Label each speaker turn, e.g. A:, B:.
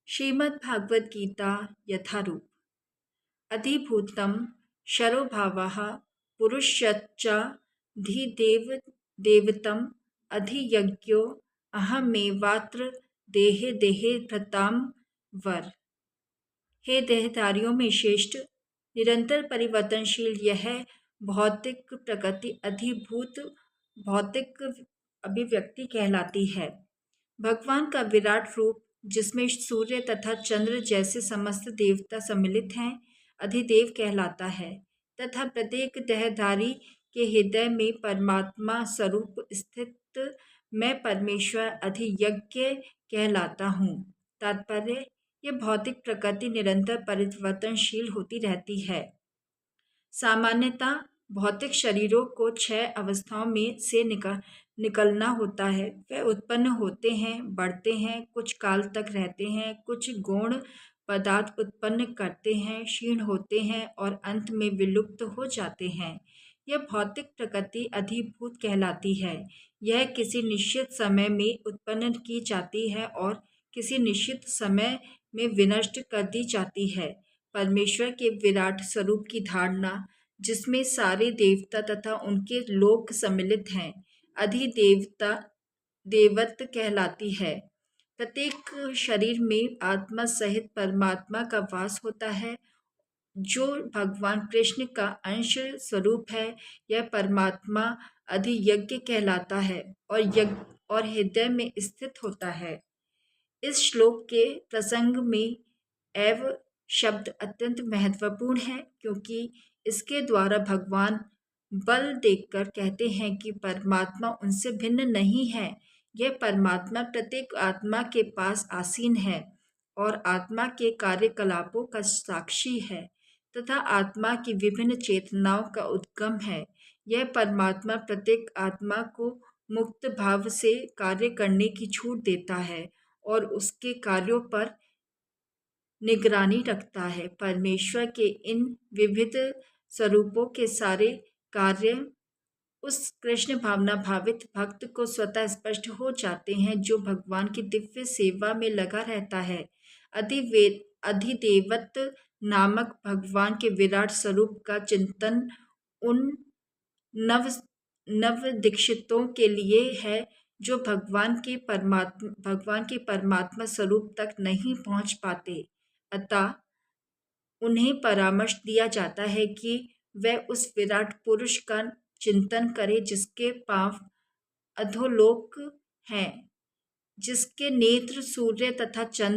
A: श्रीमद्भागवत गीता यथारूप अधिभूतं शरोभावः पुरुषश्च धिदेवतम् अधियज्ञो अहमेवात्र देहे देहे भृतां वर। हे देहधारियों में श्रेष्ठ, निरंतर परिवर्तनशील यह भौतिक प्रकृति अधिभूत भौतिक अभिव्यक्ति कहलाती है। भगवान का विराट रूप, जिसमें सूर्य तथा चंद्र जैसे समस्त देवता सम्मिलित हैं, अधिदेव कहलाता है तथा प्रत्येक देहधारी के हृदय में परमात्मा स्वरूप स्थित मैं परमेश्वर अधियज्ञ कहलाता हूँ। तात्पर्य, यह भौतिक प्रकृति निरंतर परिवर्तनशील होती रहती है। सामान्यतः भौतिक शरीरों को 6 अवस्थाओं में से निकलना होता है। वे उत्पन्न होते हैं, बढ़ते हैं, कुछ काल तक रहते हैं, कुछ गौण पदार्थ उत्पन्न करते हैं, क्षीण होते हैं और अंत में विलुप्त हो जाते हैं। यह भौतिक प्रकृति अधिभूत कहलाती है। यह किसी निश्चित समय में उत्पन्न की जाती है और किसी निश्चित समय में विनष्ट कर दी जाती है। परमेश्वर के विराट स्वरूप की धारणा, जिसमें सारे देवता तथा उनके लोक सम्मिलित हैं, अधिदेवता देवत्व कहलाती है। प्रत्येक शरीर में आत्मा सहित परमात्मा का वास होता है, जो भगवान कृष्ण का अंश स्वरूप है। यह परमात्मा अधियज्ञ कहलाता है और हृदय में स्थित होता है। इस श्लोक के प्रसंग में एव शब्द अत्यंत महत्वपूर्ण है, क्योंकि इसके द्वारा भगवान बल देकर कहते हैं कि परमात्मा उनसे भिन्न नहीं है। यह परमात्मा प्रत्येक आत्मा के पास आसीन है और आत्मा के कार्यकलापों का साक्षी है तथा आत्मा की विभिन्न चेतनाओं का उद्गम है। यह परमात्मा प्रत्येक आत्मा को मुक्त भाव से कार्य करने की छूट देता है और उसके कार्यों पर निगरानी रखता है। परमेश्वर के इन विविध स्वरूपों के सारे कार्य उस कृष्ण भावना भावित भक्त को स्वतः स्पष्ट हो जाते हैं, जो भगवान की दिव्य सेवा में लगा रहता है। अधिदेवत नामक भगवान के विराट स्वरूप का चिंतन उन नव दीक्षितों के लिए है जो भगवान के परमात्मा स्वरूप तक नहीं पहुंच पाते। अतः उन्हें परामर्श दिया जाता है कि वे उस विराट पुरुष का चिंतन करें, जिसके पांव अधोलोक हैं, जिसके नेत्र सूर्य तथा चंद्र